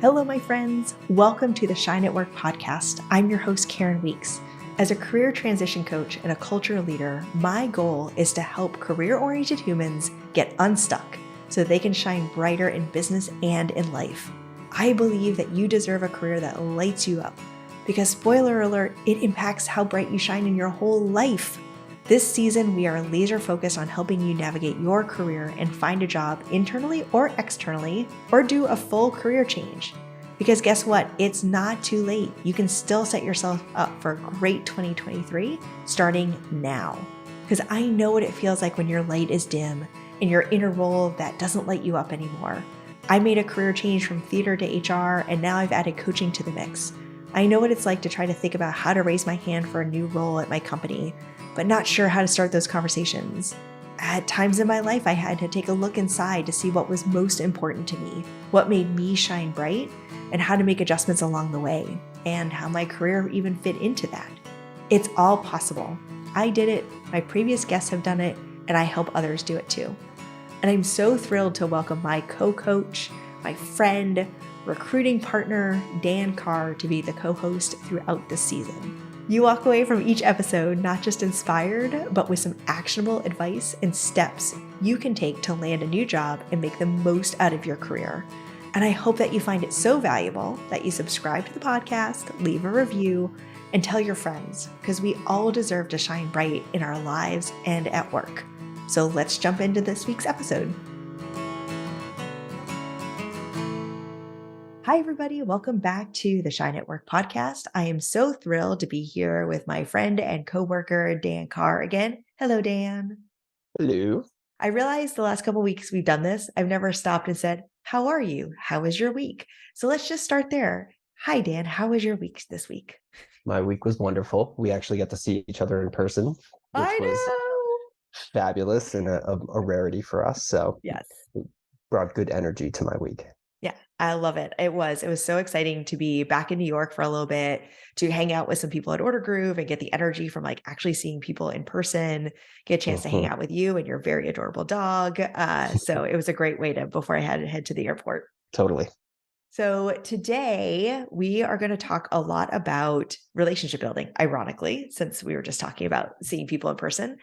Hello, my friends. Welcome to the Shine at Work podcast. I'm your host, Karen Weeks. As a career transition coach and a culture leader, my goal is to help career-oriented humans get unstuck so they can shine brighter in business and in life. I believe that you deserve a career that lights you up because, spoiler alert, it impacts how bright you shine in your whole life. This season, we are laser focused on helping you navigate your career and find a job internally or externally, or do a full career change. Because guess what? It's not too late. You can still set yourself up for a great 2023 starting now. Because I know what it feels like when your light is dim and you're in a role that doesn't light you up anymore. I made a career change from theater to HR, and now I've added coaching to the mix. I know what it's like to try to think about how to raise my hand for a new role at my company, but not sure how to start those conversations. At times in my life, I had to take a look inside to see what was most important to me, what made me shine bright, and how to make adjustments along the way, and how my career even fit into that. It's all possible. I did it, my previous guests have done it, and I help others do it too. And I'm so thrilled to welcome my co-coach, my friend, recruiting partner, Dan Carr, to be the co-host throughout this season. You walk away from each episode not just inspired, but with some actionable advice and steps you can take to land a new job and make the most out of your career. And I hope that you find it so valuable that you subscribe to the podcast, leave a review, and tell your friends, because we all deserve to shine bright in our lives and at work. So let's jump into this week's episode. Hi, everybody. Welcome back to the Shine at Work podcast. I am so thrilled to be here with my friend and coworker, Dan Carr, again. Hello, Dan. Hello. I realized the last couple of weeks we've done this. I've never stopped and said, how are you? How was your week? So let's just start there. Hi, Dan. How was your week this week? My week was wonderful. We actually got to see each other in person, which was fabulous and a rarity for us. So yes, it brought good energy to my week. Yeah, I love it. It was so exciting to be back in New York for a little bit, to hang out with some people at Order Groove and get the energy from like actually seeing people in person, get a chance to hang out with you and your very adorable dog. So it was a great way before I had to head to the airport. Totally. So today we are going to talk a lot about relationship building, ironically, since we were just talking about seeing people in person.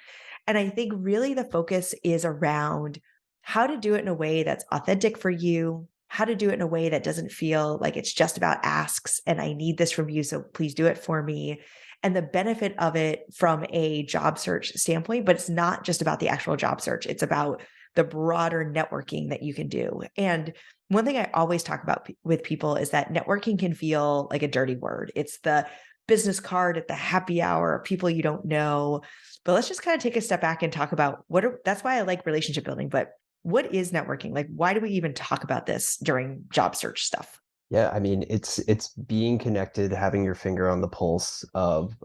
And I think really the focus is around how to do it in a way that's authentic for you, how to do it in a way that doesn't feel like it's just about asks and I need this from you, so please do it for me. And the benefit of it from a job search standpoint, but it's not just about the actual job search. It's about the broader networking that you can do. And one thing I always talk about with people is that networking can feel like a dirty word. It's the business card at the happy hour, people you don't know. But let's just kind of take a step back and talk about that's why I like relationship building, but what is networking? Like, why do we even talk about this during job search stuff? Yeah, I mean, it's being connected, having your finger on the pulse of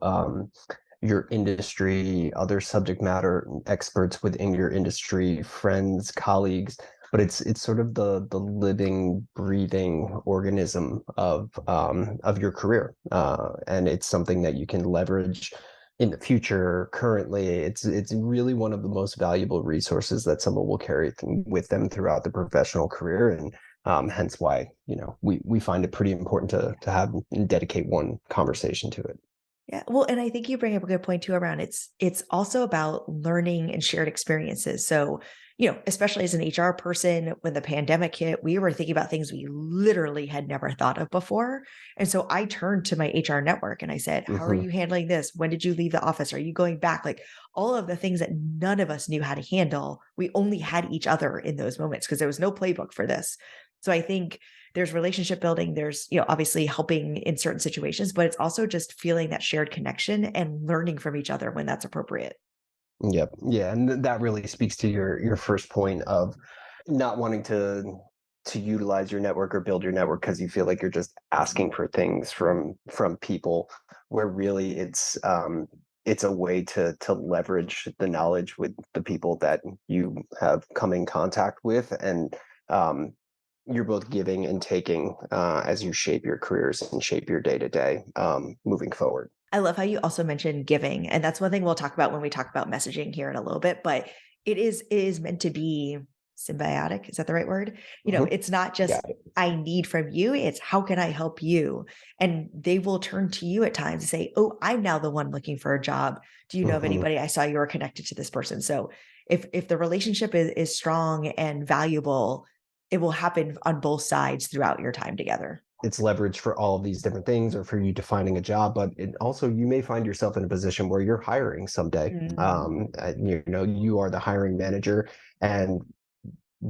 your industry, other subject matter experts within your industry, friends, colleagues. But it's sort of the living, breathing organism of your career, and it's something that you can leverage in the future. Currently, it's really one of the most valuable resources that someone will carry with them throughout the professional career, and hence why we find it pretty important to have and dedicate one conversation to it. Yeah. Well, and I think you bring up a good point too around it's also about learning and shared experiences. So, especially as an HR person, when the pandemic hit, we were thinking about things we literally had never thought of before. And so I turned to my HR network and I said, how are you handling this? When did you leave the office? Are you going back? Like all of the things that none of us knew how to handle. We only had each other in those moments because there was no playbook for this. So I think there's relationship building, there's, obviously helping in certain situations, but it's also just feeling that shared connection and learning from each other when that's appropriate. Yep. Yeah. And that really speaks to your first point of not wanting to utilize your network or build your network because you feel like you're just asking for things from people, where really it's a way to leverage the knowledge with the people that you have come in contact with, and you're both giving and taking as you shape your careers and shape your day-to-day moving forward. I love how you also mentioned giving. And that's one thing we'll talk about when we talk about messaging here in a little bit, but it is meant to be symbiotic. Is that the right word? Mhm. It's not Yeah. just I need from you, it's how can I help you? And they will turn to you at times and say, "Oh, I'm now the one looking for a job. Do you know of Mhm. anybody? I saw you were connected to this person." So if the relationship is strong and valuable, it will happen on both sides throughout your time together. It's leverage for all of these different things or for you defining a job, but it also you may find yourself in a position where you're hiring someday. Mm. You are the hiring manager, and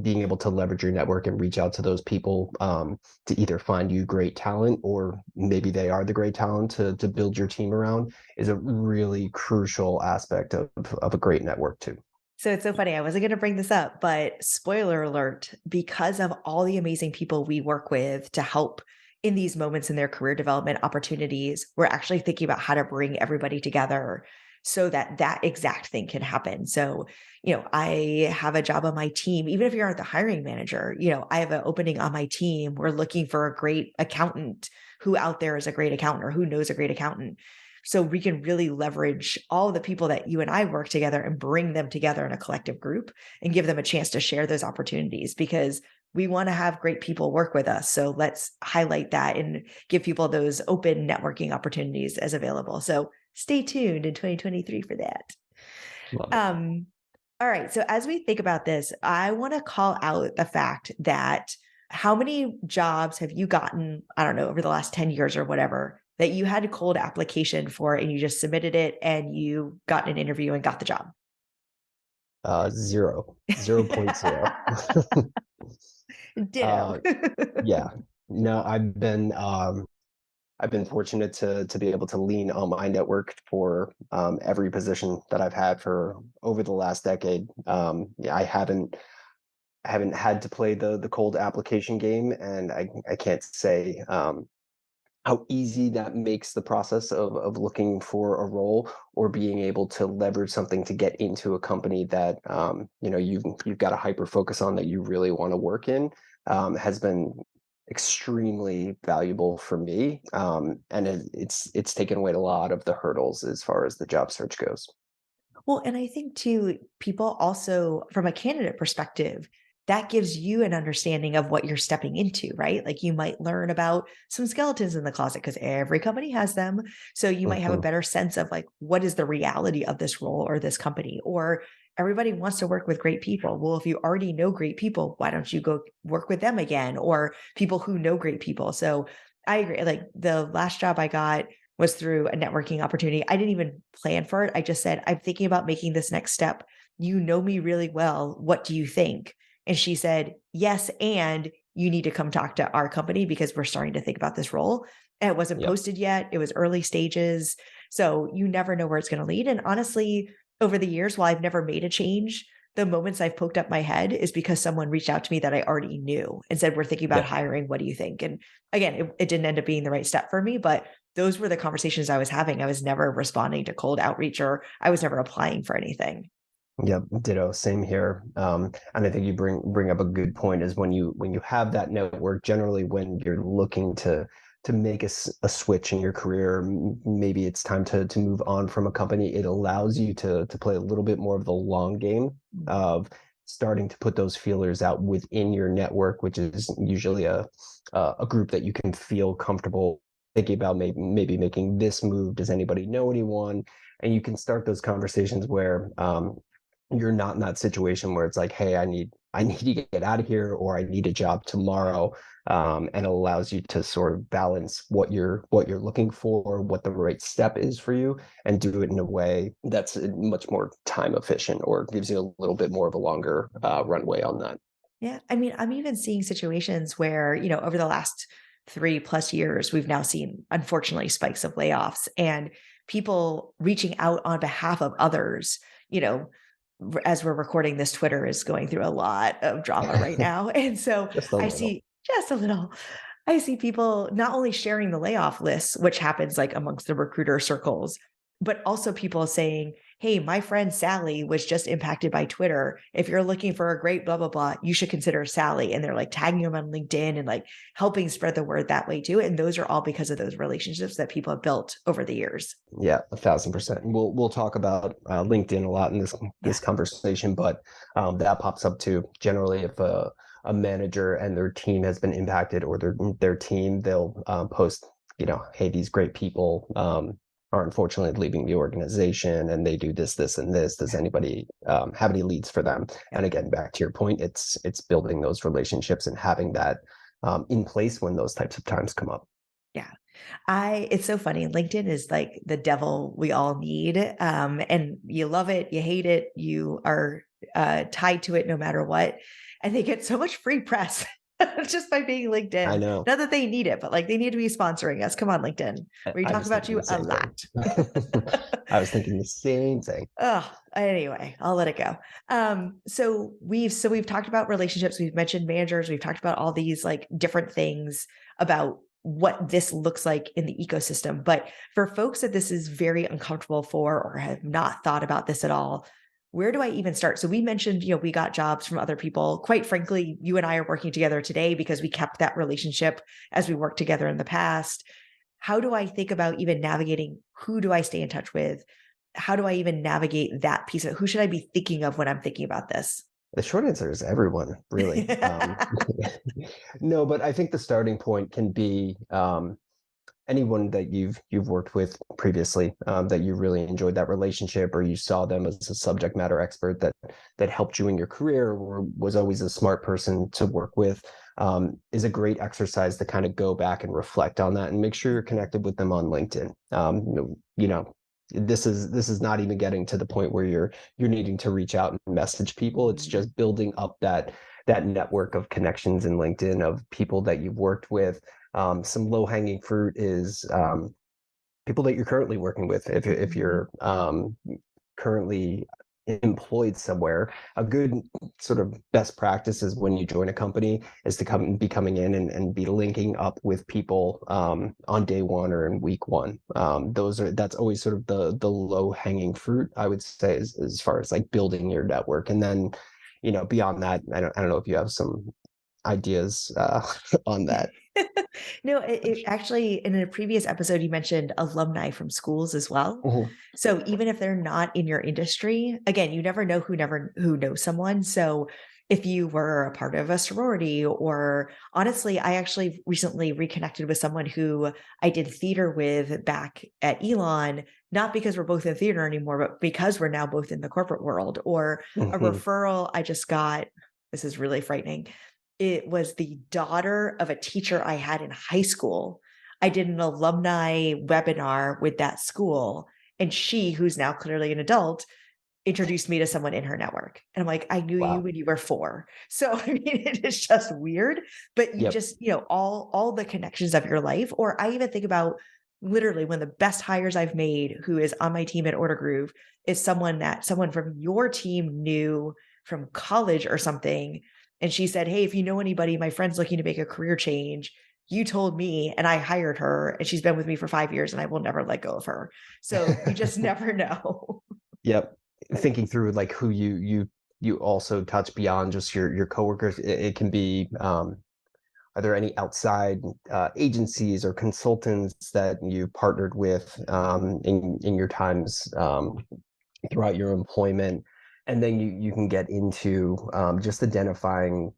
being able to leverage your network and reach out to those people to either find you great talent or maybe they are the great talent to build your team around is a really crucial aspect of a great network too. So it's so funny. I wasn't going to bring this up, but spoiler alert, because of all the amazing people we work with to help in these moments in their career development opportunities, we're actually thinking about how to bring everybody together so that that exact thing can happen. So, I have a job on my team, even if you aren't the hiring manager, I have an opening on my team. We're looking for a great accountant who out there is a great accountant or who knows a great accountant. So we can really leverage all the people that you and I work together and bring them together in a collective group and give them a chance to share those opportunities because we want to have great people work with us. So let's highlight that and give people those open networking opportunities as available. So stay tuned in 2023 for that. Love it. Um, all right. So as we think about this, I want to call out the fact that how many jobs have you gotten, I don't know, over the last 10 years or whatever, that you had a cold application for and you just submitted it and you got an interview and got the job? Zero, 0.0. Ditto. uh, yeah, no, I've been fortunate to be able to lean on my network for every position that I've had for over the last decade. Yeah, I haven't had to play the cold application game, and I can't say how easy that makes the process of looking for a role or being able to leverage something to get into a company that you've got a hyper focus on that you really want to work in has been extremely valuable for me, and it's taken away a lot of the hurdles as far as the job search goes. Well, and I think too, people also, from a candidate perspective, that gives you an understanding of what you're stepping into, right? Like you might learn about some skeletons in the closet because every company has them. So you might have a Mhm. better sense of like, what is the reality of this role or this company? Or everybody wants to work with great people. Well, if you already know great people, why don't you go work with them again? Or people who know great people. So I agree. Like the last job I got was through a networking opportunity. I didn't even plan for it. I just said, I'm thinking about making this next step. You know me really well. What do you think? And she said, yes. And you need to come talk to our company because we're starting to think about this role. And it wasn't Yep. posted yet. It was early stages. So you never know where it's going to lead. And honestly, over the years, while I've never made a change, the moments I've poked up my head is because someone reached out to me that I already knew and said, we're thinking about Yep. hiring. What do you think? And again, it didn't end up being the right step for me, but those were the conversations I was having. I was never responding to cold outreach or I was never applying for anything. Yep, ditto, same here. And I think you bring up a good point is when you have that network, generally when you're looking to make a switch in your career, maybe it's time to move on from a company. It allows you to play a little bit more of the long game Mm. of starting to put those feelers out within your network, which is usually a group that you can feel comfortable thinking about maybe making this move. Does anybody know anyone? And you can start those conversations where you're not in that situation where it's like, hey, I need to get out of here or I need a job tomorrow. And it allows you to sort of balance what you're looking for, what the right step is for you, and do it in a way that's much more time efficient or gives you a little bit more of a longer runway on that. Yeah. I mean, I'm even seeing situations where, over the last 3+ years, we've now seen, unfortunately, spikes of layoffs and people reaching out on behalf of others, you know, as we're recording this, Twitter is going through a lot of drama right now. And so Just a I little. see just a little, I see people not only sharing the layoff lists, which happens like amongst the recruiter circles, but also people saying, hey, my friend Sally was just impacted by Twitter. If you're looking for a great blah, blah, blah, you should consider Sally. And they're like tagging them on LinkedIn and like helping spread the word that way too. And those are all because of those relationships that people have built over the years. Yeah, 1,000%. We'll talk about LinkedIn a lot in this Yeah. conversation, but that pops up too. Generally, if a manager and their team has been impacted, or their team, they'll post, hey, these great people are unfortunately leaving the organization, and they do this, this, and this. Does anybody have any leads for them? Yeah. And again, back to your point, it's building those relationships and having that in place when those types of times come up. Yeah. It's so funny. LinkedIn is like the devil we all need. And you love it, you hate it, you are tied to it no matter what. And they get so much free press just by being I LinkedIn. know. Not that they need it, but like they need to be sponsoring us. Come on, LinkedIn. We I talk was about thinking you the a same lot. thing. I was thinking the same thing. Oh, anyway, I'll let it go. So we've talked about relationships, we've mentioned managers, we've talked about all these like different things about what this looks like in the ecosystem. But for folks that this is very uncomfortable for or have not thought about this at all, where do I even start? So we mentioned, we got jobs from other people. Quite frankly, you and I are working together today because we kept that relationship as we worked together in the past. How do I think about even navigating who do I stay in touch with? How do I even navigate that piece of it? Who should I be thinking of when I'm thinking about this? The short answer is everyone, really. No, but I think the starting point can be anyone that you've worked with previously, that you really enjoyed that relationship, or you saw them as a subject matter expert that helped you in your career, or was always a smart person to work with, is a great exercise to kind of go back and reflect on that and make sure you're connected with them on LinkedIn. You know, this is not even getting to the point where you're needing to reach out and message people. It's just building up that network of connections in LinkedIn of people that you've worked with. Some low hanging fruit is people that you're currently working with. If you're currently employed somewhere, a good sort of best practice is when you join a company is to be coming in and be linking up with people on day one or in week one. That's always sort of the low hanging fruit, I would say, as far as like building your network. And then, beyond that, I don't know if you have some ideas on that. No, it actually, in a previous episode, you mentioned alumni from schools as well. Mhm. So even if they're not in your industry, again, you never know who knows someone. So if you were a part of a sorority, or honestly, I actually recently reconnected with someone who I did theater with back at Elon, not because we're both in theater anymore, but because we're now both in the corporate world, or a Mhm. referral I just got. This is really frightening. It was the daughter of a teacher I had in high school. I did an alumni webinar with that school, and she, who's now clearly an adult, introduced me to someone in her network. And I'm like, I knew you Wow. when you were 4. So I mean, it is just weird, but you Yep. just, all the connections of your life. Or I even think about literally one of the best hires I've made who is on my team at Order Groove is someone from your team knew from college or something. And she said, hey, if you know anybody, my friend's looking to make a career change. You told me, and I hired her, and she's been with me for 5 years, and I will never let go of her. So you just never know. Yep. Thinking through like who you also touch beyond just your coworkers, it can be are there any outside agencies or consultants that you partnered with in your times throughout your employment? And then you can get into just identifying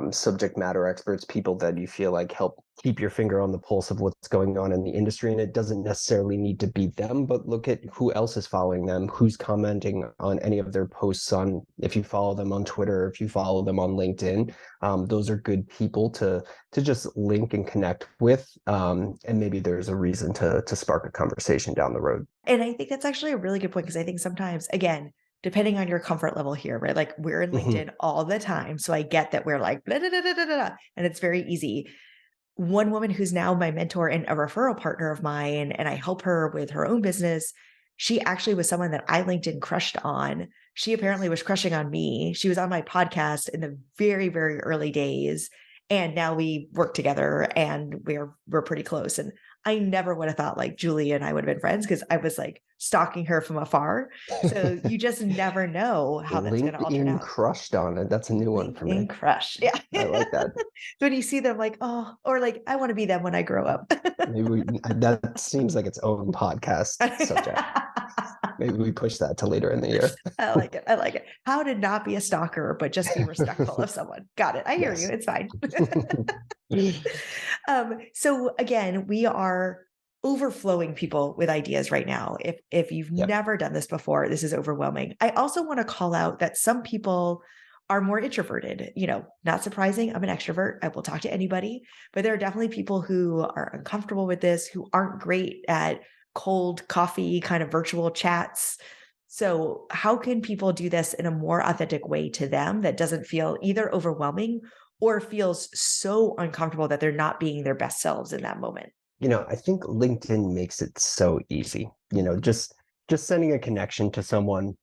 subject matter experts, people that you feel like help keep your finger on the pulse of what's going on in the industry. And it doesn't necessarily need to be them, but look at who else is following them, who's commenting on any of their posts on, if you follow them on Twitter, if you follow them on LinkedIn. Those are good people to just link and connect with. And maybe there's a reason to spark a conversation down the road. And I think that's actually a really good point, because I think sometimes, again, depending on your comfort level here, right? Like we're in Mhm. LinkedIn all the time. So I get that we're like, blah, blah, blah, blah, blah, blah, and it's very easy. One woman who's now my mentor and a referral partner of mine, and I help her with her own business. She actually was someone that I LinkedIn crushed on. She apparently was crushing on me. She was on my podcast in the very, very early days. And now we work together and we're pretty close. And I never would have thought like Julie and I would have been friends because I was like stalking her from afar. So you just never know how that's going to all turn LinkedIn out. crushed on it. That's a new one for me. LinkedIn crush. Yeah. I like that. When you see them like, oh, or like, I want to be them when I grow up. Maybe that seems like its own podcast subject. Maybe we push that to later in the year. I like it. I like it. How to not be a stalker, but just be respectful of someone. Got it. I hear you. Yes. It's fine. So again, we are overflowing people with ideas right now. If you've Yep. never done this before, this is overwhelming. I also want to call out that some people are more introverted. Not surprising. I'm an extrovert. I will talk to anybody, but there are definitely people who are uncomfortable with this, who aren't great at cold coffee kind of virtual chats. So, how can people do this in a more authentic way to them that doesn't feel either overwhelming or feels so uncomfortable that they're not being their best selves in that moment? I think LinkedIn makes it so easy. Just sending a connection to someone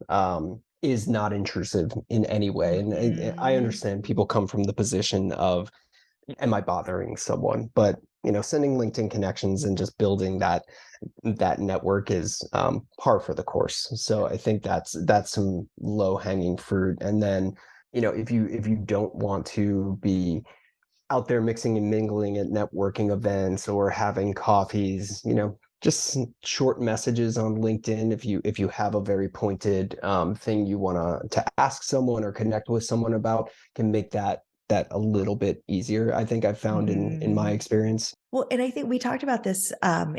is not intrusive in any way. And I Mhm. understand people come from the position of, am I bothering someone? But sending LinkedIn connections and just building that network is par for the course. So I think that's some low hanging fruit. And then if you don't want to be out there mixing and mingling at networking events or having coffees, just short messages on LinkedIn. If you have a very pointed thing you want to ask someone or connect with someone about, can make that a little bit easier. I think I've found in my Mhm. experience. Well, and I think we talked about this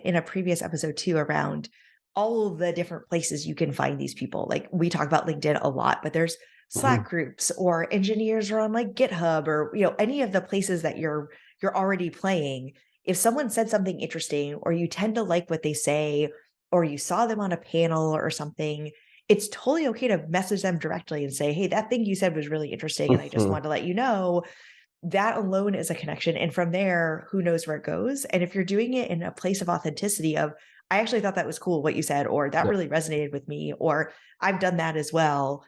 in a previous episode too around all of the different places you can find these people. Like we talk about LinkedIn a lot, but there's Mhm. Slack groups or engineers are on like GitHub or any of the places that you're already playing. If someone said something interesting or you tend to like what they say or you saw them on a panel or something, it's totally okay to message them directly and say, "Hey, that thing you said was really interesting and I just Mhm. wanted to let you know." That alone is a connection, and from there, who knows where it goes, and if you're doing it in a place of authenticity of, "I actually thought that was cool what you said," or, "That Yep. really resonated with me," or, "I've done that as well,"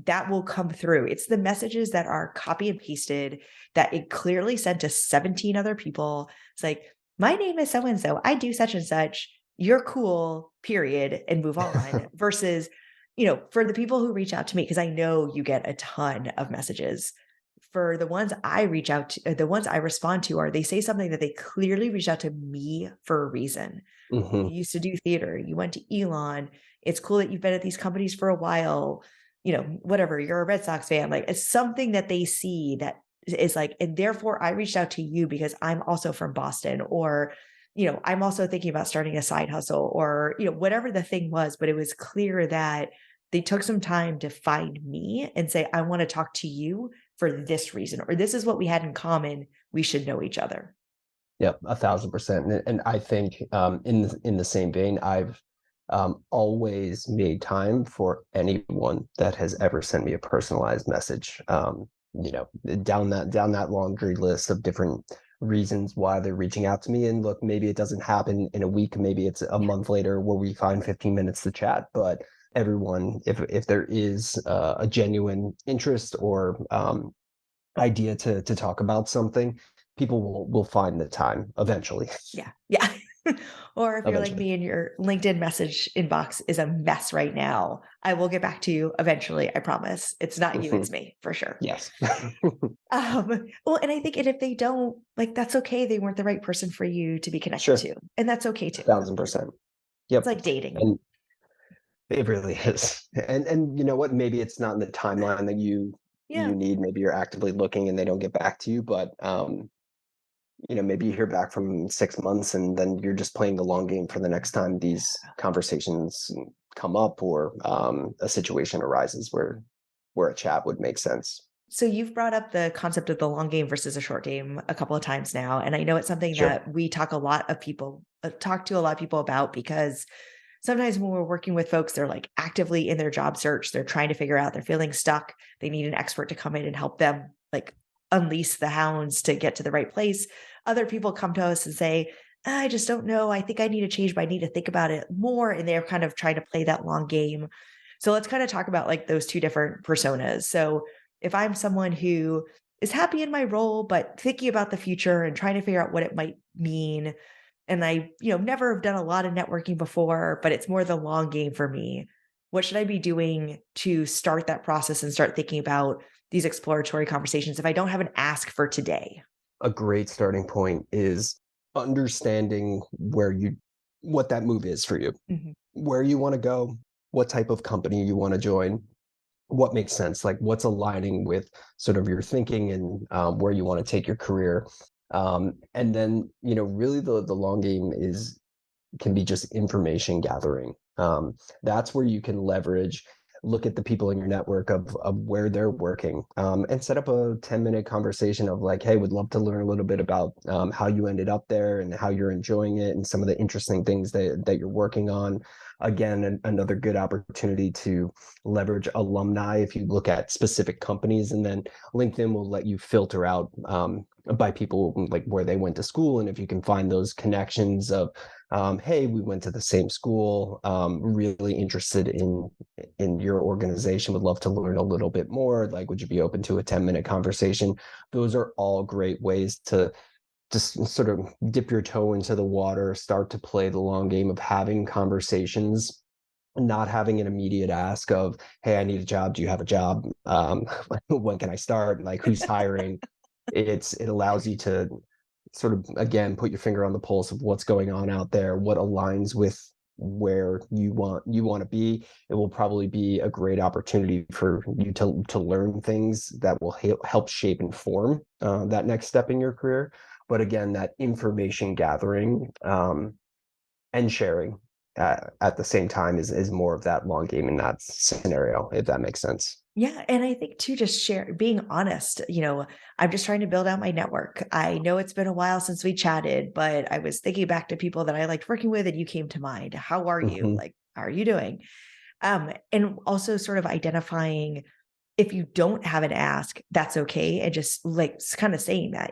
that will come through. It's the messages that are copy and pasted that it clearly sent to 17 other people. It's like, "My name is so and so, I do such and such, you're cool, period," and move on, versus, for the people who reach out to me, because I know you get a ton of messages for the ones I reach out to, the ones I respond to are they say something that they clearly reached out to me for a reason. Mhm. You used to do theater, you went to Elon. It's cool that you've been at these companies for a while. Whatever, you're a Red Sox fan. Like it's something that they see that is like, and therefore I reached out to you because I'm also from Boston, or, I'm also thinking about starting a side hustle, or, whatever the thing was, but it was clear that they took some time to find me and say, I want to talk to you for this reason, or this is what we had in common. We should know each other. Yep, 1,000%. And I think in the same vein, I've always made time for anyone that has ever sent me a personalized message. Down that laundry list of different reasons why they're reaching out to me. And look, maybe it doesn't happen in a week, maybe it's a Yeah. month later where we find 15 minutes to chat. But everyone, if there is a genuine interest or idea to talk about something, people will find the time eventually. Yeah. Yeah. Or if you're like Eventually. me and your LinkedIn message inbox is a mess right now, I will get back to you eventually. I promise. It's not you, Mhm. it's me for sure. Yes. Well, and I think, and if they don't, like, that's okay. They weren't the right person for you to be connected Sure. to. And that's okay too. 1,000%. It's Yep. like dating. And it really is. And you know what? Maybe it's not in the timeline that you Yeah. need. Maybe you're actively looking and they don't get back to you, but maybe you hear back from 6 months and then you're just playing the long game for the next time these conversations come up or a situation arises where a chat would make sense. So you've brought up the concept of the long game versus a short game a couple of times now, and I know it's something Sure. that we talk to a lot of people about because sometimes when we're working with folks, they're like actively in their job search, they're trying to figure out, they're feeling stuck, they need an expert to come in and help them like unleash the hounds to get to the right place. Other people come to us and say, I just don't know. I think I need to change, but I need to think about it more. And they're kind of trying to play that long game. So let's kind of talk about like those two different personas. So if I'm someone who is happy in my role, but thinking about the future and trying to figure out what it might mean, and I, never have done a lot of networking before, but it's more the long game for me. What should I be doing to start that process and start thinking about these exploratory conversations if I don't have an ask for today? A great starting point is understanding what that move is for you, Mhm. where you want to go, what type of company you want to join, what makes sense, like what's aligning with sort of your thinking and where you want to take your career. And then, really the long game is can be just information gathering. That's where you can leverage, look at the people in your network of where they're working, and set up a 10-minute conversation of like, hey, would love to learn a little bit about how you ended up there and how you're enjoying it and some of the interesting things that you're working on. Again, another good opportunity to leverage alumni if you look at specific companies, and then LinkedIn will let you filter out by people like where they went to school, and if you can find those connections of hey, we went to the same school, really interested in your organization, would love to learn a little bit more, like would you be open to a 10-minute conversation? Those are all great ways to just sort of dip your toe into the water, start to play the long game of having conversations, not having an immediate ask of, hey, I need a job, do you have a job, when can I start, like who's hiring. It allows you to sort of again put your finger on the pulse of what's going on out there, what aligns with where you want to be. It will probably be a great opportunity for you to learn things that will help shape and form that next step in your career. But again, that information gathering and sharing at the same time is more of that long game in that scenario, if that makes sense. Yeah, and I think too, just being honest, I'm just trying to build out my network. I know it's been a while since we chatted, but I was thinking back to people that I liked working with and you came to mind. How are you? Hmm. Like, how are you doing? And also sort of identifying if you don't have an ask, that's okay. And just like kind of saying that,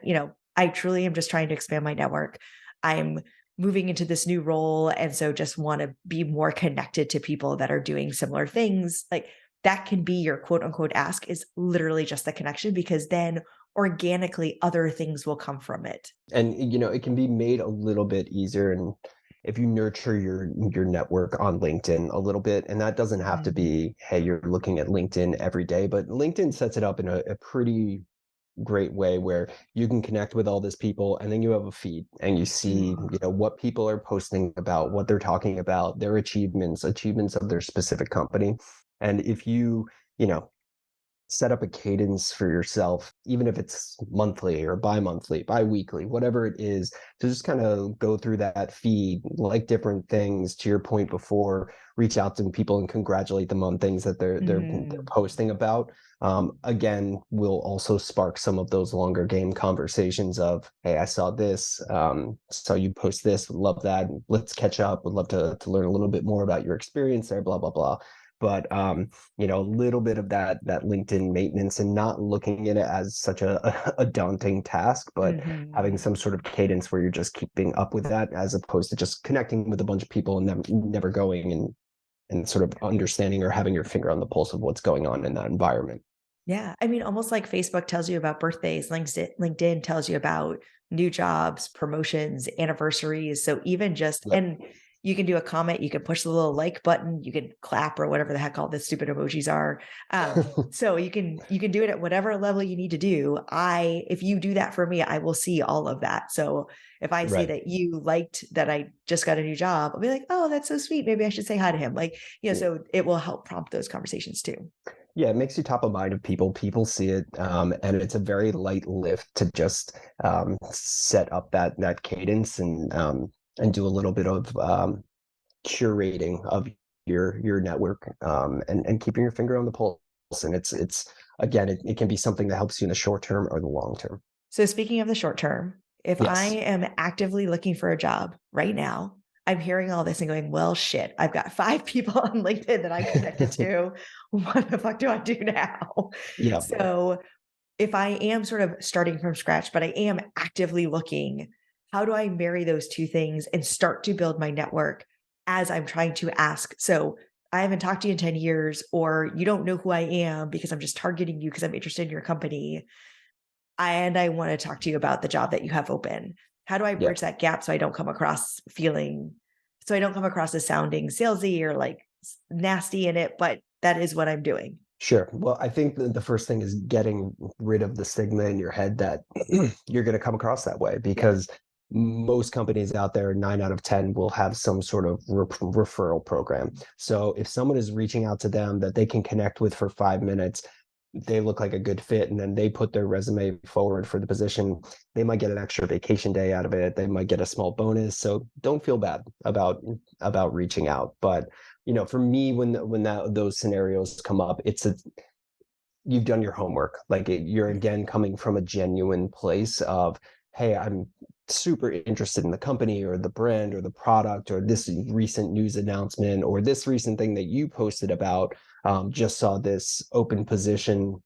I truly am just trying to expand my network. I'm moving into this new role. And so just want to be more connected to people that are doing similar things. Like that can be your quote unquote ask, is literally just the connection, because then organically other things will come from it. And it can be made a little bit easier, and if you nurture your network on LinkedIn a little bit, and that doesn't have to Mhm. be, hey, you're looking at LinkedIn every day, but LinkedIn sets it up in a pretty great way where you can connect with all these people, and then you have a feed and you see Mhm. what people are posting about, what they're talking about, their achievements of their specific company. And if you know set up a cadence for yourself, even if it's monthly or bi-monthly, bi-weekly, whatever it is, to just kind of go through that feed, like different things. To your point before, reach out to people and congratulate them on things that they're Mhm. posting about. Again, will also spark some of those longer game conversations of, hey, I saw this, saw you post this, would love that. Let's catch up. Would love to learn a little bit more about your experience there. Blah blah blah. But a little bit of that LinkedIn maintenance, and not looking at it as such a daunting task, but having Mhm. some sort of cadence where you're just keeping up with that, as opposed to just connecting with a bunch of people and never going and sort of understanding or having your finger on the pulse of what's going on in that environment. Yeah, I mean, almost like Facebook tells you about birthdays, LinkedIn tells you about new jobs, promotions, anniversaries. So even just Yep. and you can do a comment, you can push the little like button, you can clap or whatever the heck all the stupid emojis are. So you can do it at whatever level you need to do. If you do that for me, I will see all of that. So if I see Right. that you liked that I just got a new job, I'll be like, oh, that's so sweet. Maybe I should say hi to him. Like, Yeah. so it will help prompt those conversations too. Yeah, it makes you top of mind of people. People see it, and it's a very light lift to just set up that cadence and do a little bit of curating of your network, and keeping your finger on the pulse. And it's again, it can be something that helps you in the short term or the long term. So speaking of the short term, if I Yes. am actively looking for a job right now, I'm hearing all this and going, well, shit, I've got 5 people on LinkedIn that I'm connected to. What the fuck do I do now? Yeah. So if I am sort of starting from scratch, but I am actively looking, how do I marry those two things and start to build my network as I'm trying to ask? So I haven't talked to you in 10 years, or you don't know who I am because I'm just targeting you because I'm interested in your company and I want to talk to you about the job that you have open. How do I Yeah. bridge that gap so I don't come across as sounding salesy or like nasty in it, but that is what I'm doing. Sure. Well, I think the first thing is getting rid of the stigma in your head that you're going to come across that way, Yeah. because most companies out there, 9 out of 10 will have some sort of referral program. So if someone is reaching out to them that they can connect with for 5 minutes, they look like a good fit, and then they put their resume forward for the position, they might get an extra vacation day out of it. They might get a small bonus. So don't feel bad about reaching out. But for me, when those scenarios come up, you've done your homework. Like you're again coming from a genuine place of, hey, I'm super interested in the company or the brand or the product or this recent news announcement or this recent thing that you posted about. Just saw this open position.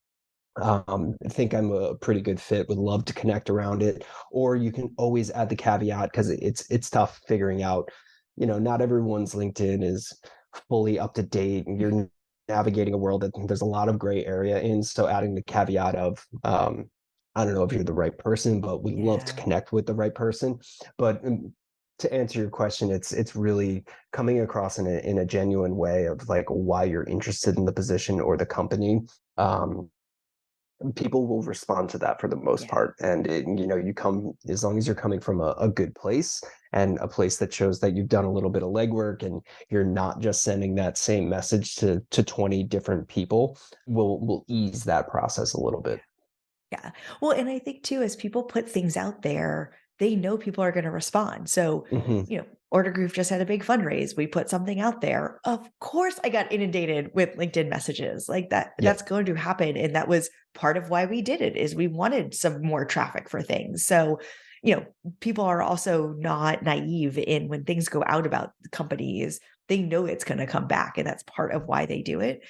I think I'm a pretty good fit, would love to connect around it. Or you can always add the caveat, because it's tough figuring out, not everyone's LinkedIn is fully up to date, and you're navigating a world that there's a lot of gray area in. So adding the caveat of, I don't know if you're the right person, but we love to Yeah. connect with the right person. But to answer your question, it's really coming across in a genuine way of like why you're interested in the position or the company. Um, People will respond to that for the most Yeah. part, and you come, as long as you're coming from a good place and a place that shows that you've done a little bit of legwork, and you're not just sending that same message to 20 different people, will ease that process a little bit. Yeah. Well, and I think too, as people put things out there, they know people are going to respond. So, Hmm. Order Group just had a big fundraise. We put something out there. Of course, I got inundated with LinkedIn messages like that. That's Yep. going to happen. And that was part of why we did it is we wanted some more traffic for things. So, you know, people are also not naive in when things go out about the companies, they know it's going to come back. And that's part of why they do it.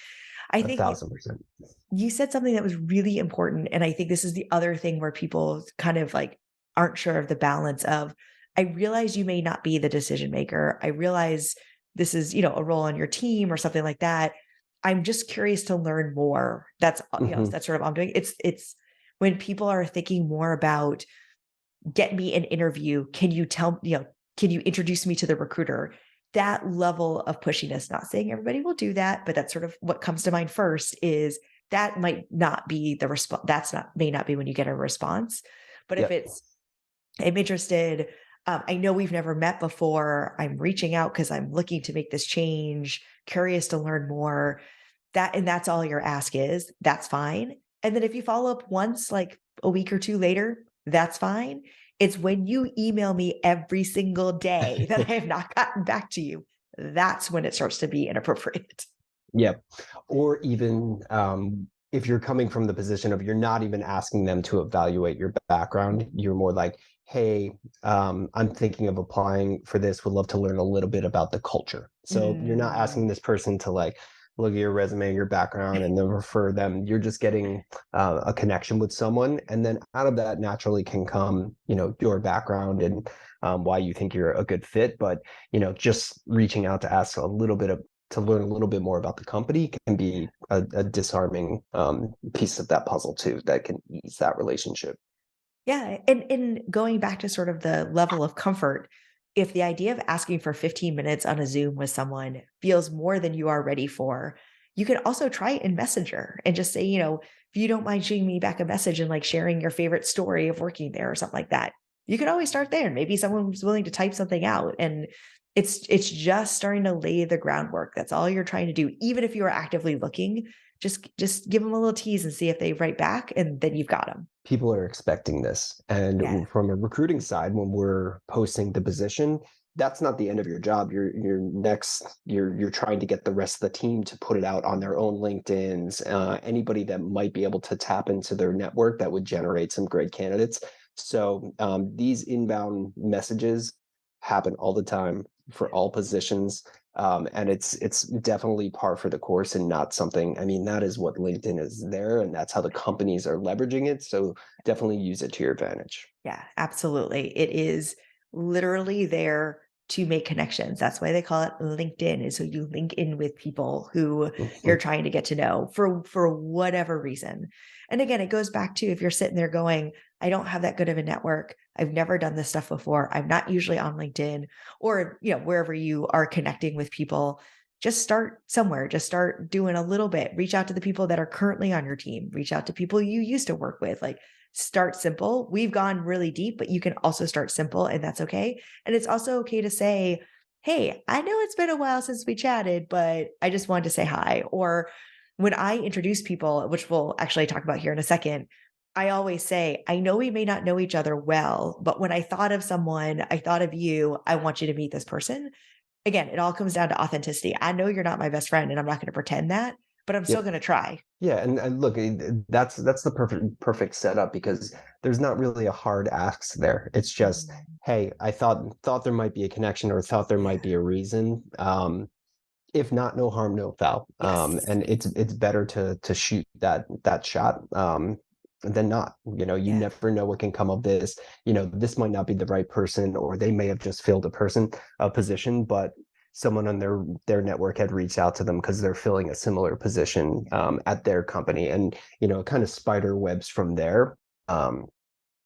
I A think thousand percent. you said something that was really important, and I think this is the other thing where people kind of like aren't sure of the balance of, I realize you may not be the decision maker. I realize this is, a role on your team or something like that. I'm just curious to learn more. That's Hmm. that's sort of I'm doing. It's when people are thinking more about, get me an interview. Can you introduce me to the recruiter? That level of pushiness, not saying everybody will do that, but that's sort of what comes to mind first is that might not be the response. May not be when you get a response. But if Yep. it's, I'm interested, I know we've never met before. I'm reaching out because I'm looking to make this change, curious to learn more. That's all your ask is, that's fine. And then if you follow up once, like a week or two later, that's fine. It's when you email me every single day that I have not gotten back to you, that's when it starts to be inappropriate. Yep. Or even if you're coming from the position of, you're not even asking them to evaluate your background, you're more like, hey, I'm thinking of applying for this, would love to learn a little bit about the culture. So you're not asking Mm, this person to like look at your resume, your background, and then refer them. You're just getting a connection with someone. And then out of that naturally can come, your background and why you think you're a good fit. But, just reaching out to ask a little bit of, to learn a little bit more about the company can be a disarming piece of that puzzle too, that can ease that relationship. yeah, and going back to sort of the level of comfort, if the idea of asking for 15 minutes on a Zoom with someone feels more than you are ready for, you can also try it in Messenger and just say, if you don't mind shooting me back a message and like sharing your favorite story of working there or something like that, you can always start there. Maybe someone's willing to type something out, and it's just starting to lay the groundwork. That's all you're trying to do. Even if you are actively looking, just give them a little tease and see if they write back, and then you've got them. People are expecting this. Yeah. And from a recruiting side, when we're posting the position, that's not the end of your job. You're trying to get the rest of the team to put it out on their own LinkedIn's, anybody that might be able to tap into their network that would generate some great candidates. So these inbound messages happen all the time for all positions. And it's definitely par for the course, and not something, I mean, that is what LinkedIn is there, and that's how the companies are leveraging it. So definitely use it to your advantage. Yeah, absolutely. It is literally there to make connections. That's why they call it LinkedIn, is so you link in with people who you're Mhm. trying to get to know for whatever reason. And again, it goes back to, if you're sitting there going, I don't have that good of a network. I've never done this stuff before. I'm not usually on LinkedIn or, wherever you are connecting with people. Just start somewhere. Just start doing a little bit. Reach out to the people that are currently on your team. Reach out to people you used to work with. Like, start simple. We've gone really deep, but you can also start simple, and that's okay. And it's also okay to say, hey, I know it's been a while since we chatted, but I just wanted to say hi. Or when I introduce people, which we'll actually talk about here in a second, I always say, I know we may not know each other well, but when I thought of someone, I thought of you. I want you to meet this person. Again, it all comes down to authenticity. I know you're not my best friend, and I'm not going to pretend that, but I'm still Yep. going to try. Yeah, and look, that's the perfect setup because there's not really a hard ask there. It's just, Mhm. hey, I thought there might be a connection or thought there might Yeah. be a reason. If not, no harm, no foul. Yes. And it's better to shoot that shot than not. You Yeah. never know what can come of this. This might not be the right person, or they may have just filled a position, but someone on their network had reached out to them because they're filling a similar position at their company, and it kind of spider webs from there.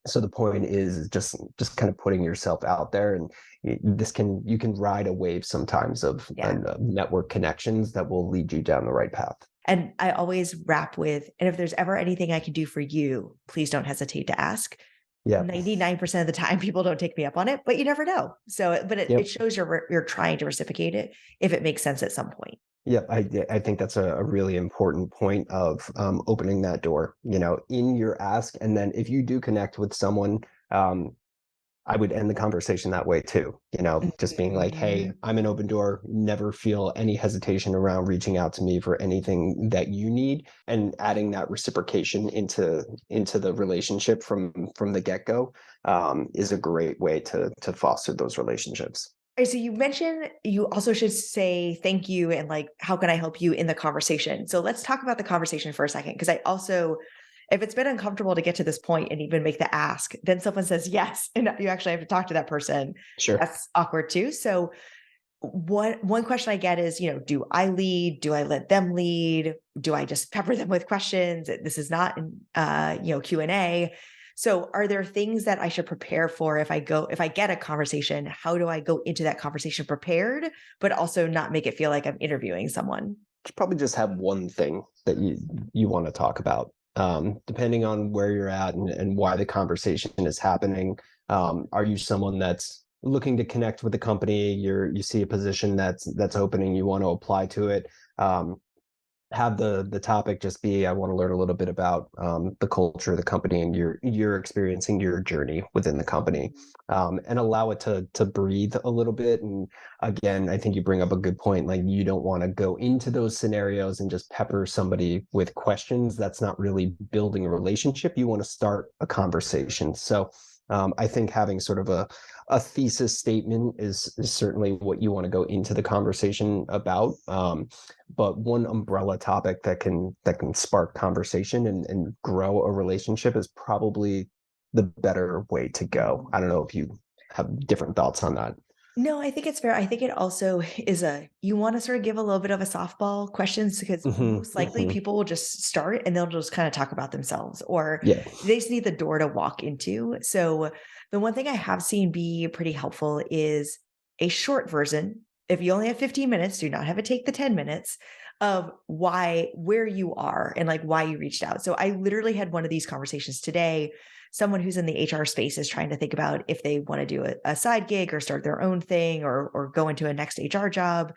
So the point is just kind of putting yourself out there, and you can ride a wave sometimes of Yeah. network connections that will lead you down the right path. And I always wrap with, and if there's ever anything I can do for you, please don't hesitate to ask. Yeah. 99% of the time, people don't take me up on it, but you never know. So, but it Yep. shows you're trying to reciprocate it if it makes sense at some point. Yep. I think that's a really important point of opening that door, in your ask. And then if you do connect with someone, um, I would end the conversation that way too, just being like, hey, Mhm. I'm an open door, never feel any hesitation around reaching out to me for anything that you need, and adding that reciprocation into the relationship from the get-go is a great way to foster those relationships. Right, so you mentioned you also should say thank you and like, how can I help you in the conversation? So let's talk about the conversation for a second. Cause I also, if it's been uncomfortable to get to this point and even make the ask, then someone says yes, and you actually have to talk to that person. Sure. That's awkward too. So one question I get is, do I lead? Do I let them lead? Do I just pepper them with questions? This is not, Q&A. So are there things that I should prepare for if I get a conversation, how do I go into that conversation prepared, but also not make it feel like I'm interviewing someone? Probably just have one thing that you want to talk about, depending on where you're at and why the conversation is happening. Are you someone that's looking to connect with the company? You see a position that's opening, you want to apply to it. Have the topic just be, I want to learn a little bit about the culture of the company, and you're experiencing your journey within the company, and allow it to breathe a little bit. And again, I think you bring up a good point. Like, you don't want to go into those scenarios and just pepper somebody with questions. That's not really building a relationship. You want to start a conversation. So I think having sort of a thesis statement is certainly what you want to go into the conversation about. But one umbrella topic that can spark conversation and grow a relationship is probably the better way to go. I don't know if you have different thoughts on that. No, I think it's fair. I think it also is you want to sort of give a little bit of a softball questions because Hmm. most likely Hmm. people will just start and they'll just kind of talk about themselves, or Yeah. they just need the door to walk into. So the one thing I have seen be pretty helpful is a short version. If you only have 15 minutes, do not have it take the 10 minutes of where you are and like why you reached out. So I literally had one of these conversations today. Someone who's in the HR space is trying to think about if they want to do a side gig or start their own thing or go into a next HR job.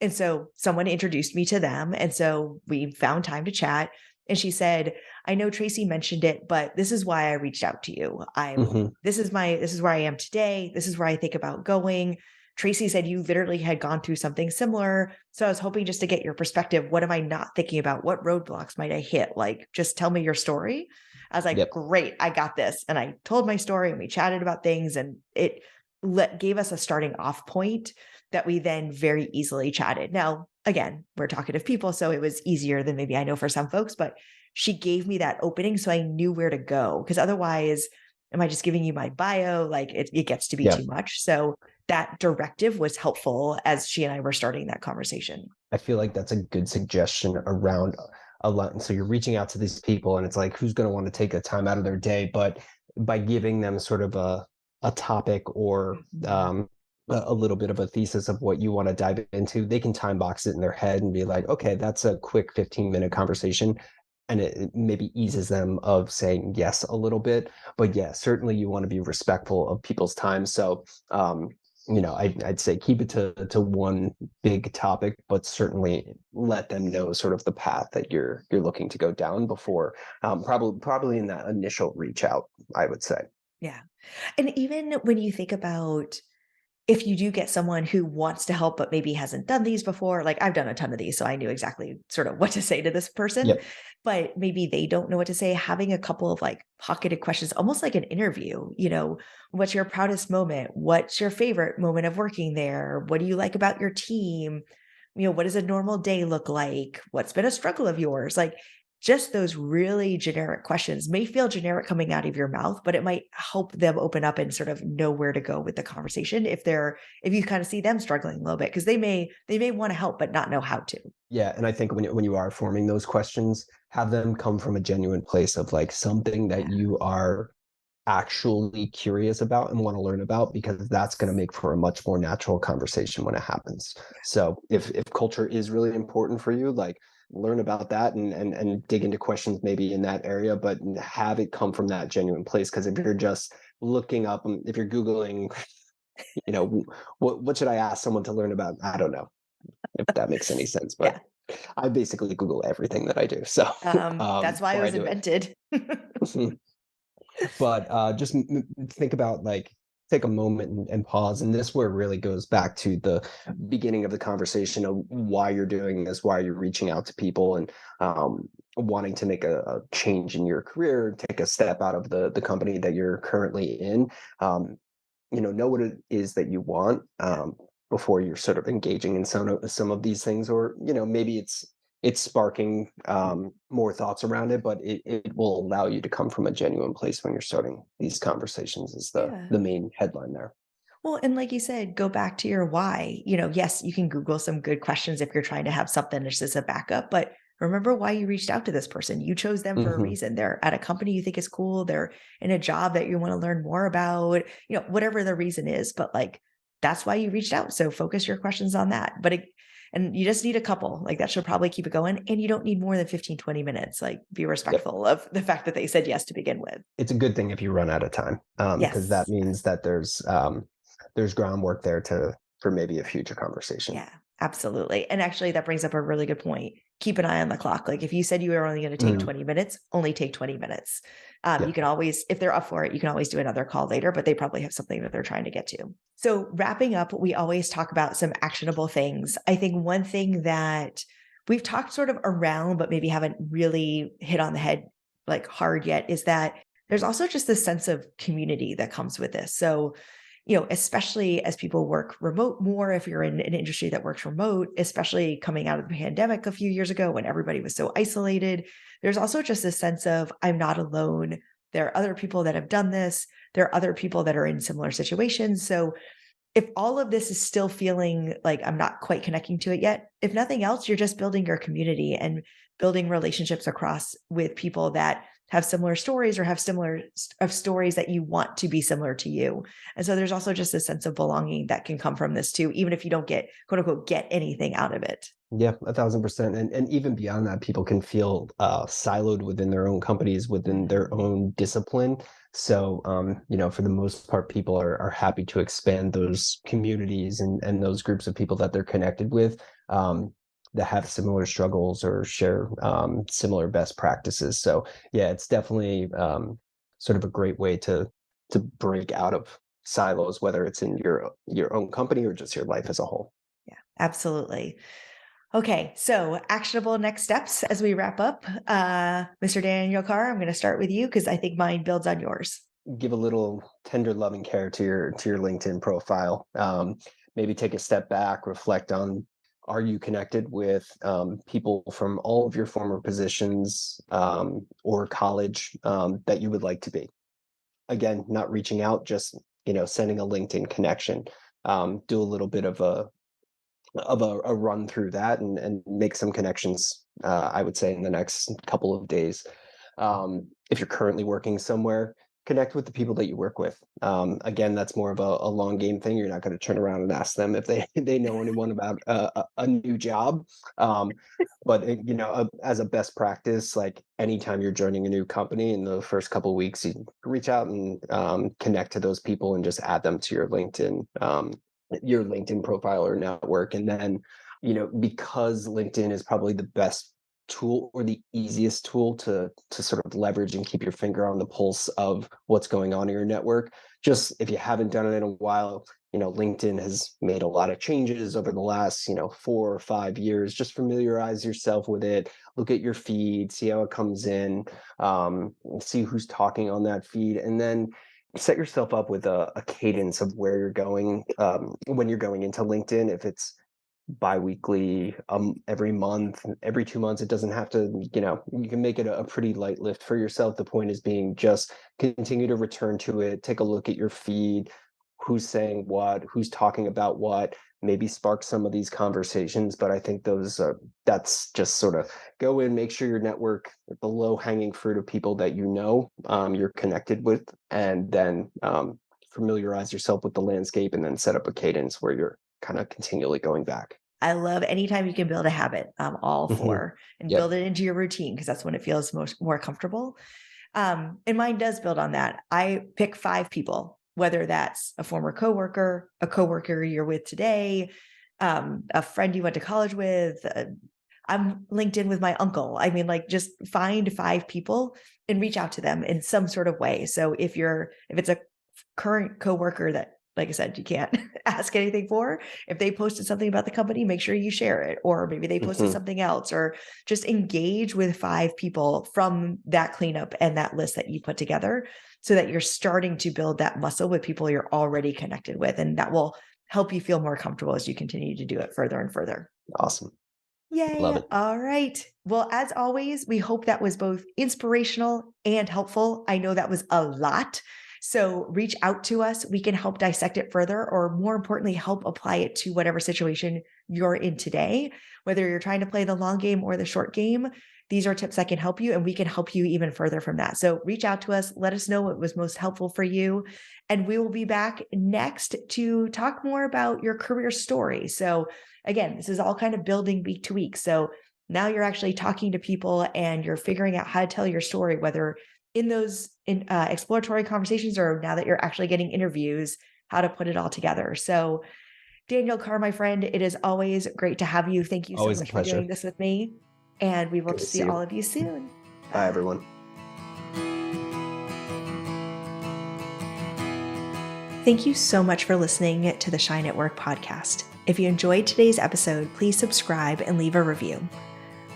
And so someone introduced me to them. And so we found time to chat. And she said, I know Tracy mentioned it, but this is why I reached out to you. Hmm. This is where I am today. This is where I think about going. Tracy said you literally had gone through something similar. So I was hoping just to get your perspective. What am I not thinking about? What roadblocks might I hit? Like, just tell me your story. I was like, Yep. great, I got this. And I told my story and we chatted about things, and it gave us a starting off point that we then very easily chatted. Now, again, we're talkative people, so it was easier than maybe I know for some folks, but she gave me that opening so I knew where to go. Because otherwise, am I just giving you my bio? Like, it gets to be Yeah. too much. So that directive was helpful as she and I were starting that conversation. I feel like that's a good suggestion around a lot. So you're reaching out to these people, and it's like, who's going to want to take the time out of their day? But by giving them sort of a topic or Mhm. a little bit of a thesis of what you want to dive into, they can time box it in their head and be like, okay, that's a quick 15-minute conversation. And it maybe eases them of saying yes a little bit. But yeah, certainly you want to be respectful of people's time. So, I'd say keep it to one big topic, but certainly let them know sort of the path that you're looking to go down before, probably in that initial reach out, I would say. Yeah. And even when you think about if you do get someone who wants to help but maybe hasn't done these before, like I've done a ton of these, so I knew exactly sort of what to say to this person, Yep. but maybe they don't know what to say, having a couple of like pocketed questions, almost like an interview, what's your proudest moment? What's your favorite moment of working there? What do you like about your team? What does a normal day look like? What's been a struggle of yours? Like just those really generic questions may feel generic coming out of your mouth, but it might help them open up and sort of know where to go with the conversation if you kind of see them struggling a little bit because they may want to help but not know how to. Yeah, and I think when you are forming those questions, have them come from a genuine place of like something that Yeah. you are actually curious about and want to learn about, because that's going to make for a much more natural conversation when it happens. So if culture is really important for you, like learn about that and dig into questions maybe in that area, but have it come from that genuine place. Because if you're just looking up, if you're Googling, what should I ask someone to learn about? I don't know if that makes any sense, but Yeah. I basically Google everything that I do. So That's why it before I was do it. invented. But just think about, like, take a moment and pause, and this where it really goes back to the beginning of the conversation of why you're doing this, why you're reaching out to people, and wanting to make a change in your career, take a step out of the company that you're currently in. um, know what it is that you want, before you're sort of engaging in some of these things, or maybe it's sparking more thoughts around it, but it will allow you to come from a genuine place when you're starting these conversations, is the Yeah. the main headline there. Well, and like you said, go back to your why. Yes, you can Google some good questions if you're trying to have something just as a backup, but remember why you reached out to this person. You chose them for a Hmm. reason. They're at a company you think is cool. They're in a job that you want to learn more about, whatever the reason is, but like that's why you reached out. So focus your questions on that. And you just need a couple, like that should probably keep it going. And you don't need more than 15, 20 minutes. Like be Yep. respectful of the fact that they said yes to begin with. It's a good thing if you run out of time, because that Yes. means that there's groundwork there to for maybe a future conversation. Yeah, absolutely. And actually, that brings up a really good point. Keep an eye on the clock. Like if you said you were only going to take Mm, 20 minutes, only take 20 minutes. You yeah. can always, if they're up for it, you can always do another call later, but they probably have something that they're trying to get to. So, wrapping up, we always talk about some actionable things. I think one thing that we've talked sort of around, but maybe haven't really hit on the head like hard yet is that there's also just this sense of community that comes with this. So, especially as people work remote more, if you're in an industry that works remote, especially coming out of the pandemic a few years ago when everybody was so isolated, there's also just a sense of I'm not alone. There are other people that have done this. There are other people that are in similar situations. So if all of this is still feeling like I'm not quite connecting to it yet, if nothing else, you're just building your community and building relationships across with people that have similar stories or have similar of stories that you want to be similar to you. And so there's also just a sense of belonging that can come from this too, even if you don't get quote unquote get anything out of it. Yeah, 1,000%. And even beyond that, people can feel siloed within their own companies, within their Mhm. own discipline. So, for the most part, people are happy to expand those communities and those groups of people that they're connected with, that have similar struggles or share similar best practices. So, yeah, it's definitely sort of a great way to break out of silos, whether it's in your own company or just your life as a whole. Yeah, absolutely. Okay, so actionable next steps as we wrap up. Mr. Daniel Carr, I'm going to start with you because I think mine builds on yours. Give a little tender loving care to your LinkedIn profile. Maybe take a step back, reflect on, are you connected with people from all of your former positions, or college, that you would like to be. Again, not reaching out, just sending a LinkedIn connection. Do a little bit of a run through that, and make some connections. I would say in the next couple of days. If you're currently working somewhere, connect with the people that you work with. Again, that's more of a long game thing. You're not going to turn around and ask them if they they know anyone about a new job. Um, but as a best practice, like anytime you're joining a new company in the first couple of weeks, you reach out and connect to those people and just add them to your LinkedIn profile or network. And then, because LinkedIn is probably the best tool or the easiest tool to sort of leverage and keep your finger on the pulse of what's going on in your network. Just if you haven't done it in a while, LinkedIn has made a lot of changes over the last 4 or 5 years. Just familiarize yourself with it, look at your feed, see how it comes in, see who's talking on that feed, and then set yourself up with a cadence of where you're going when you're going into LinkedIn. If it's bi-weekly, every month, every 2 months, it doesn't have to, you can make it a pretty light lift for yourself. The point is being just continue to return to it, take a look at your feed, who's saying what, who's talking about what, maybe spark some of these conversations. But I think that's just sort of go in, make sure your network, the low hanging fruit of people that you're connected with, and then familiarize yourself with the landscape, and then set up a cadence where you're kind of continually going back. I love anytime you can build a habit, I'm all for, and Yep. build it into your routine because that's when it feels more comfortable. And mine does build on that. I pick 5 people, whether that's a former coworker, a coworker you're with today, a friend you went to college with. I'm linked in with my uncle. I mean, like, just find 5 people and reach out to them in some sort of way. So if it's a current coworker that, like I said, you can't ask anything for, if they posted something about the company, make sure you share it. Or maybe they posted something else, or just engage with 5 people from that cleanup and that list that you put together, so that you're starting to build that muscle with people you're already connected with. And that will help you feel more comfortable as you continue to do it further and further. Awesome. Yay. Love it. All right. Well, as always, we hope that was both inspirational and helpful. I know that was a lot. So reach out to us. We can help dissect it further, or more importantly, help apply it to whatever situation you're in today. Whether you're trying to play the long game or the short game, these are tips that can help you, and we can help you even further from that. So reach out to us. Let us know what was most helpful for you. And we will be back next to talk more about your career story. So again, this is all kind of building week to week. So now you're actually talking to people and you're figuring out how to tell your story, whether in those exploratory conversations, or now that you're actually getting interviews, how to put it all together. So Daniel Carr, my friend, it is always great to have you. Thank you so Always a much for pleasure. doing this with me. And we will Good to see see all you. of you soon. Bye, everyone. Thank you so much for listening to the Shine at Work podcast. If you enjoyed today's episode, please subscribe and leave a review.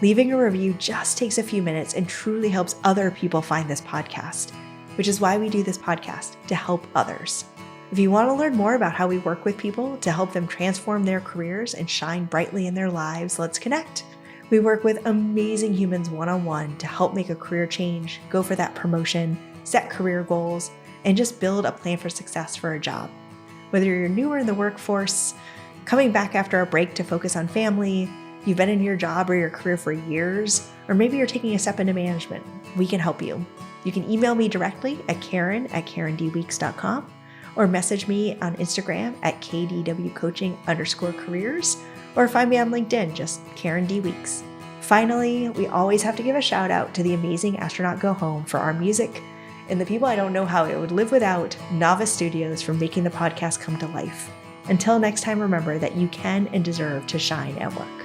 Leaving a review just takes a few minutes and truly helps other people find this podcast, which is why we do this podcast, to help others. If you want to learn more about how we work with people to help them transform their careers and shine brightly in their lives, let's connect. We work with amazing humans one-on-one to help make a career change, go for that promotion, set career goals, and just build a plan for success for a job. Whether you're newer in the workforce, coming back after a break to focus on family, you've been in your job or your career for years, or maybe you're taking a step into management, we can help you. You can email me directly at Karen@KarenDweeks.com, or message me on Instagram at KDWcoaching_careers, or find me on LinkedIn, just Karen D. Weeks. Finally, we always have to give a shout out to the amazing Astronaut Go Home for our music, and the people I don't know how I would live without, Novice Studios, for making the podcast come to life. Until next time, remember that you can and deserve to shine at work.